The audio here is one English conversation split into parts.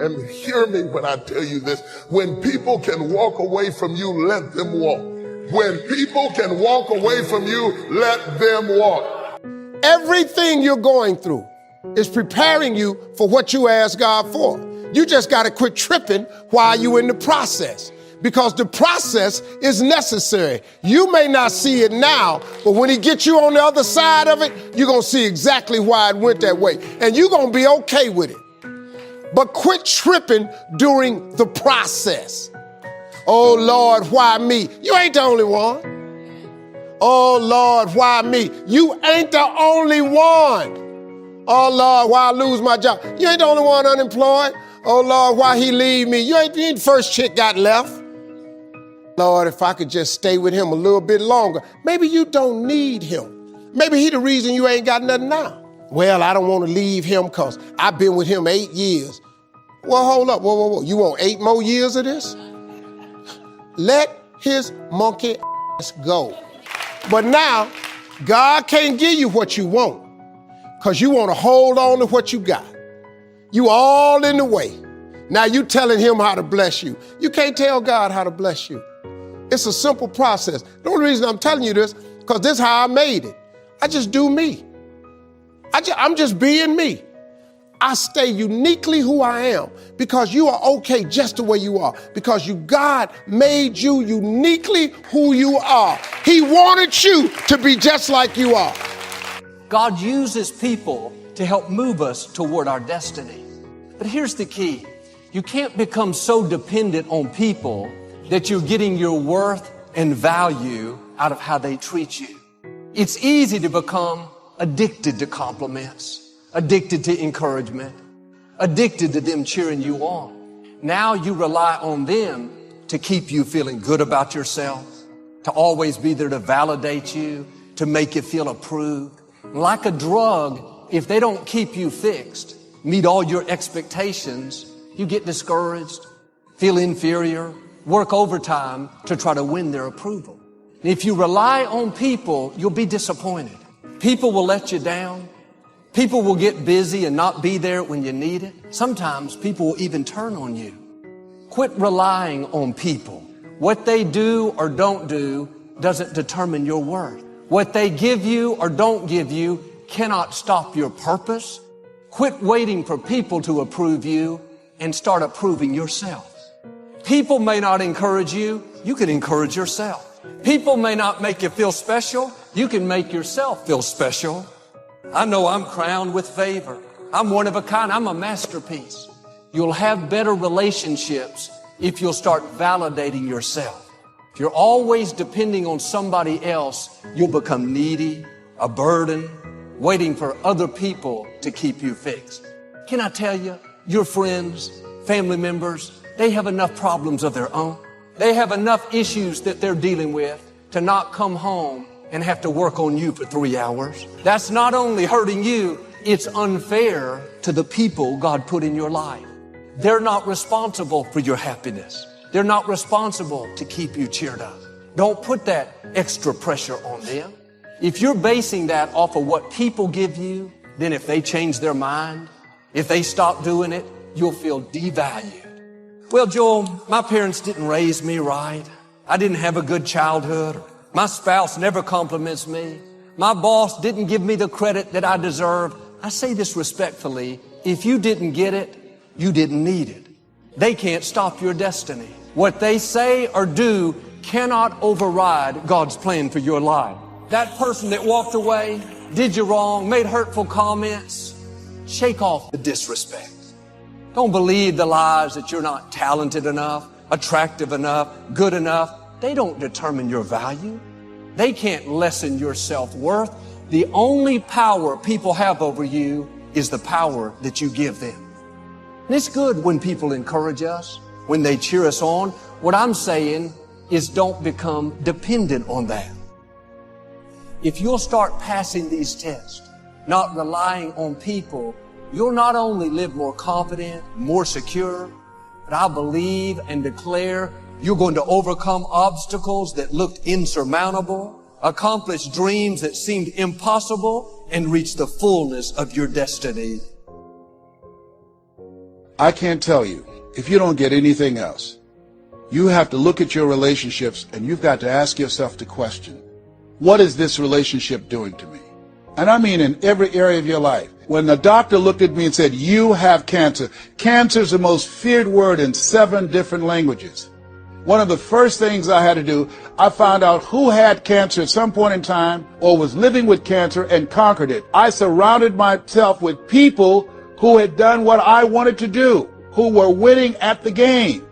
And hear me when I tell you this. When people can walk away from you, let them walk. When people can walk away from you, let them walk. Everything you're going through is preparing you for what you ask God for. You just got to quit tripping while you're in the process, because the process is necessary. You may not see it now, but when he gets you on the other side of it, you're going to see exactly why it went that way. And you're going to be okay with it. But quit tripping during the process. Oh, Lord, why me? You ain't the only one. Oh, Lord, why me? You ain't the only one. Oh, Lord, why I lose my job? You ain't the only one unemployed. Oh, Lord, why he leave me? You ain't the first chick got left. Lord, if I could just stay with him a little bit longer. Maybe you don't need him. Maybe he the reason you ain't got nothing now. Well, I don't want to leave him because I've been with him 8 years. Well, hold up. Whoa. You want 8 more years of this? Let his monkey ass go. But now, God can't give you what you want because you want to hold on to what you got. You all in the way. Now you telling him how to bless you. You can't tell God how to bless you. It's a simple process. The only reason I'm telling you this, because this is how I made it. I just do me. I'm just being me. I stay uniquely who I am because you are okay just the way you are, because God made you uniquely who you are. He wanted you to be just like you are. God uses people to help move us toward our destiny. But here's the key. You can't become so dependent on people that you're getting your worth and value out of how they treat you. It's easy to become addicted to compliments, addicted to encouragement, addicted to them cheering you on. Now you rely on them to keep you feeling good about yourself, to always be there to validate you, to make you feel approved. Like a drug, if they don't keep you fixed, meet all your expectations, you get discouraged, feel inferior, work overtime to try to win their approval. And if you rely on people, you'll be disappointed. People will let you down. People will get busy and not be there when you need it. Sometimes people will even turn on you. Quit relying on people. What they do or don't do doesn't determine your worth. What they give you or don't give you cannot stop your purpose. Quit waiting for people to approve you and start approving yourself. People may not encourage you. You can encourage yourself. People may not make you feel special. You can make yourself feel special. I know I'm crowned with favor. I'm one of a kind. I'm a masterpiece. You'll have better relationships if you'll start validating yourself. If you're always depending on somebody else, you'll become needy, a burden, waiting for other people to keep you fixed. Can I tell you, your friends, family members, they have enough problems of their own. They have enough issues that they're dealing with to not come home and have to work on you for 3 hours. That's not only hurting you, it's unfair to the people God put in your life. They're not responsible for your happiness. They're not responsible to keep you cheered up. Don't put that extra pressure on them. If you're basing that off of what people give you, then if they change their mind, if they stop doing it, you'll feel devalued. Well, Joel, my parents didn't raise me right. I didn't have a good childhood. My spouse never compliments me. My boss didn't give me the credit that I deserve. I say this respectfully. If you didn't get it, you didn't need it. They can't stop your destiny. What they say or do cannot override God's plan for your life. That person that walked away, did you wrong, made hurtful comments, shake off the disrespect. Don't believe the lies that you're not talented enough, attractive enough, good enough. They don't determine your value. They can't lessen your self-worth. The only power people have over you is the power that you give them. And it's good when people encourage us, when they cheer us on. What I'm saying is don't become dependent on that. If you'll start passing these tests, not relying on people, you'll not only live more confident, more secure, but I believe and declare you're going to overcome obstacles that looked insurmountable, accomplish dreams that seemed impossible, and reach the fullness of your destiny. I can't tell you, if you don't get anything else, you have to look at your relationships and you've got to ask yourself the question, what is this relationship doing to me? And I mean in every area of your life. When the doctor looked at me and said, you have cancer. Cancer is the most feared word in 7 different languages. One of the first things I had to do, I found out who had cancer at some point in time or was living with cancer and conquered it. I surrounded myself with people who had done what I wanted to do, who were winning at the game.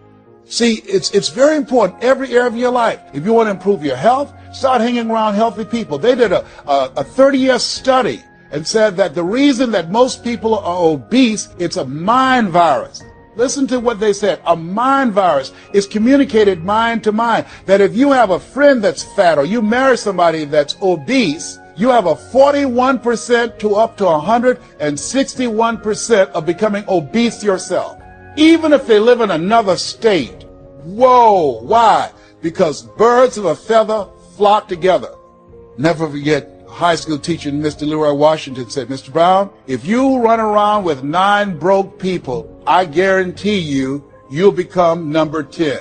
See, it's very important, every area of your life. If you want to improve your health, start hanging around healthy people. They did a 30-year study and said that the reason that most people are obese, it's a mind virus. Listen to what they said. A mind virus is communicated mind to mind. That if you have a friend that's fat or you marry somebody that's obese, you have a 41% to up to 161% of becoming obese yourself. Even if they live in another state. Whoa, why? Because birds of a feather flock together. Never forget, high school teacher Mr. Leroy Washington said, Mr. Brown, if you run around with 9 broke people, I guarantee you'll become number 10.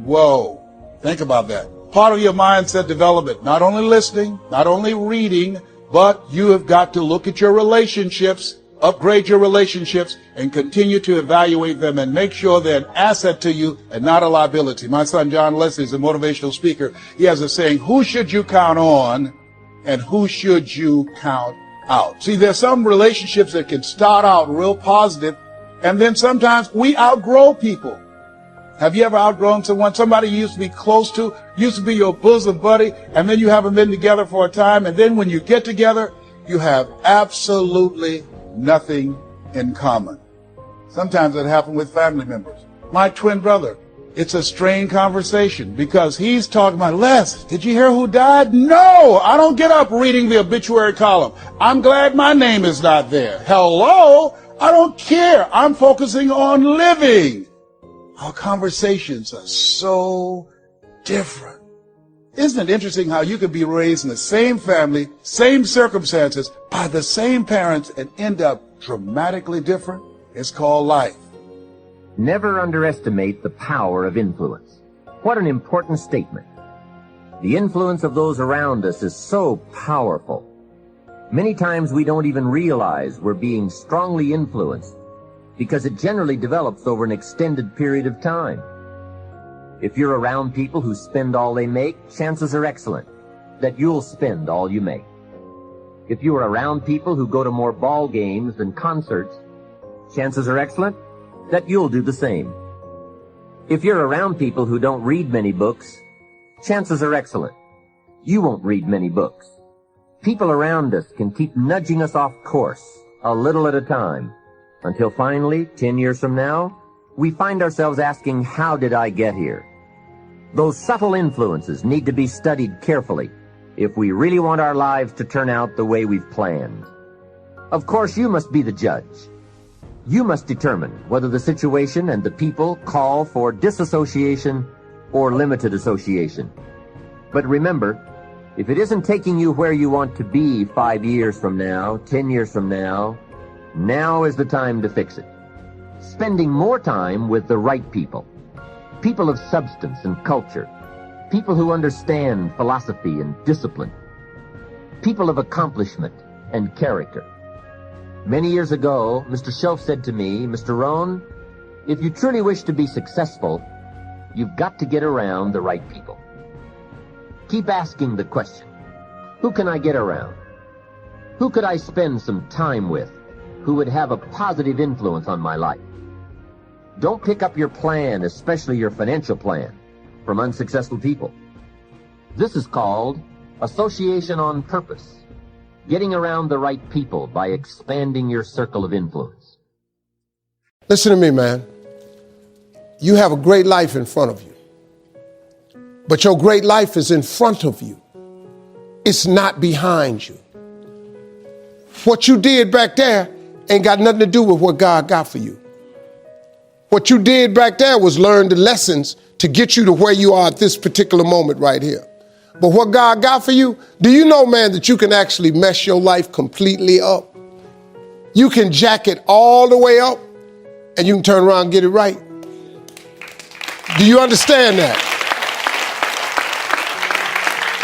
Whoa, think about that. Part of your mindset development, not only listening, not only reading, but you have got to look at your relationships, upgrade your relationships, and continue to evaluate them and make sure they're an asset to you and not a liability. My son John Leslie is a motivational speaker. He has a saying, who should you count on and who should you count out? See, there's some relationships that can start out real positive, and then sometimes we outgrow people. Have you ever outgrown someone? Somebody you used to be close to, used to be your bosom buddy, and then you haven't been together for a time, and then when you get together, you have absolutely nothing in common. Sometimes it happens with family members. My twin brother, it's a strained conversation because he's talking about, Les, did you hear who died? No, I don't get up reading the obituary column. I'm glad my name is not there. Hello, I don't care. I'm focusing on living. Our conversations are so different. Isn't it interesting how you can be raised in the same family, same circumstances, by the same parents and end up dramatically different? It's called life. Never underestimate the power of influence. What an important statement. The influence of those around us is so powerful. Many times we don't even realize we're being strongly influenced because it generally develops over an extended period of time. If you're around people who spend all they make, chances are excellent that you'll spend all you make. If you are around people who go to more ball games than concerts, chances are excellent that you'll do the same. If you're around people who don't read many books, chances are excellent you won't read many books. People around us can keep nudging us off course a little at a time until finally, 10 years from now, we find ourselves asking, how did I get here? Those subtle influences need to be studied carefully if we really want our lives to turn out the way we've planned. Of course, you must be the judge. You must determine whether the situation and the people call for disassociation or limited association. But remember, if it isn't taking you where you want to be 5 years from now, 10 years from now, now is the time to fix it. Spending more time with the right people. People of substance and culture. People who understand philosophy and discipline. People of accomplishment and character. Many years ago, Mr. Shelf said to me, Mr. Rohn, if you truly wish to be successful, you've got to get around the right people. Keep asking the question, who can I get around? Who could I spend some time with who would have a positive influence on my life? Don't pick up your plan, especially your financial plan, from unsuccessful people. This is called association on purpose. Getting around the right people by expanding your circle of influence. Listen to me, man. You have a great life in front of you. But your great life is in front of you. It's not behind you. What you did back there ain't got nothing to do with what God got for you. What you did back there was learn the lessons to get you to where you are at this particular moment right here. But what God got for you, do you know, man, that you can actually mess your life completely up? You can jack it all the way up and you can turn around and get it right? Do you understand that?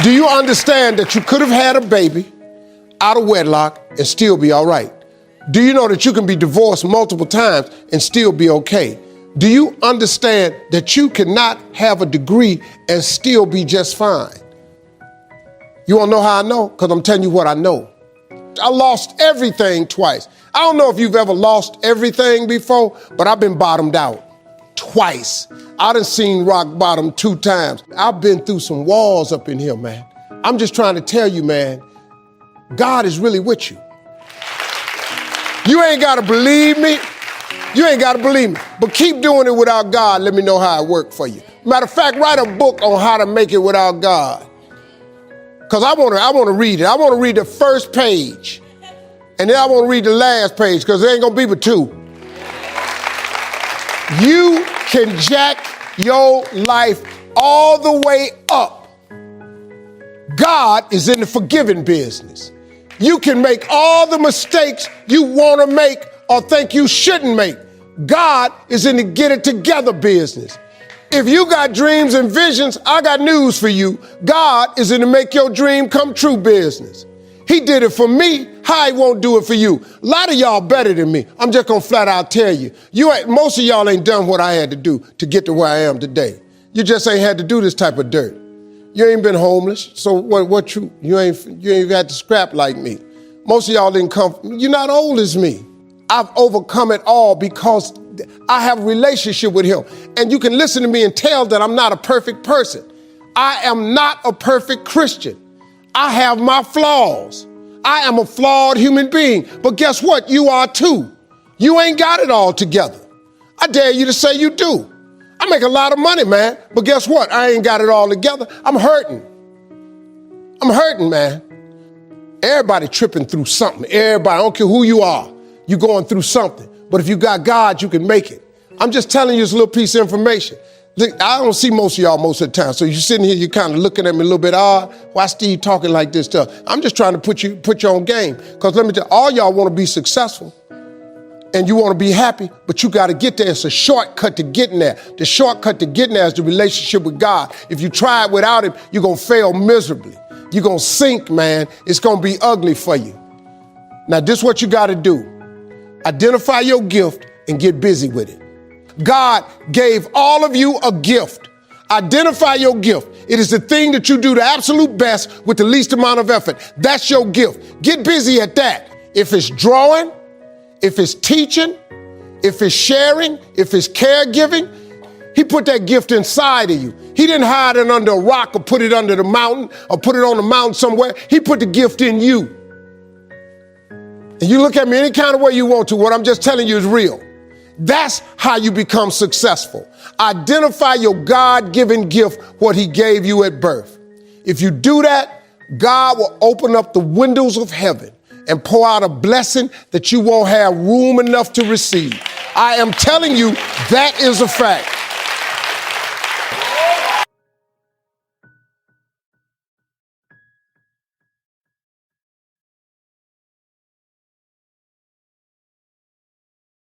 Do you understand that you could have had a baby out of wedlock and still be all right? Do you know that you can be divorced multiple times and still be okay? Do you understand that you cannot have a degree and still be just fine? You want to know how I know? Because I'm telling you what I know. I lost everything twice. I don't know if you've ever lost everything before, but I've been bottomed out twice. I done seen rock bottom 2 times. I've been through some walls up in here, man. I'm just trying to tell you, man, God is really with you. You ain't got to believe me. You ain't got to believe me. But keep doing it without God. Let me know how it worked for you. Matter of fact, write a book on how to make it without God. Because I want to read it. I want to read the first page. And then I want to read the last page because there ain't going to be but 2. You can jack your life all the way up. God is in the forgiving business. You can make all the mistakes you want to make or think you shouldn't make. God is in the get it together business. If you got dreams and visions, I got news for you. God is in the make your dream come true business. He did it for me. How he won't do it for you? A lot of y'all better than me. I'm just going to flat out tell you. Most of y'all ain't done what I had to do to get to where I am today. You just ain't had to do this type of dirt. You ain't been homeless. So what you ain't got to scrap like me. Most of y'all didn't come. You're not old as me. I've overcome it all because I have a relationship with him. And you can listen to me and tell that I'm not a perfect person. I am not a perfect Christian. I have my flaws. I am a flawed human being. But guess what? You are too. You ain't got it all together. I dare you to say you do. I make a lot of money, man. But guess what? I ain't got it all together. I'm hurting. I'm hurting, man. Everybody tripping through something. Everybody, I don't care who you are. You're going through something. But if you got God, you can make it. I'm just telling you this little piece of information. I don't see most of y'all most of the time. So you're sitting here, you're kind of looking at me a little bit odd. Why Steve talking like this stuff? I'm just trying to put you on game. Because let me tell you, all y'all want to be successful. And you want to be happy, but you got to get there. It's a shortcut to getting there. The shortcut to getting there is the relationship with God. If you try it without him, you're going to fail miserably. You're going to sink, man. It's going to be ugly for you. Now, this is what you got to do. Identify your gift and get busy with it. God gave all of you a gift. Identify your gift. It is the thing that you do the absolute best with the least amount of effort. That's your gift. Get busy at that. If it's drawing, if it's teaching, if it's sharing, if it's caregiving, he put that gift inside of you. He didn't hide it under a rock or put it under the mountain or put it on the mountain somewhere. He put the gift in you. And you look at me any kind of way you want to. What I'm just telling you is real. That's how you become successful. Identify your God-given gift, what he gave you at birth. If you do that, God will open up the windows of heaven and pour out a blessing that you won't have room enough to receive. I am telling you, that is a fact.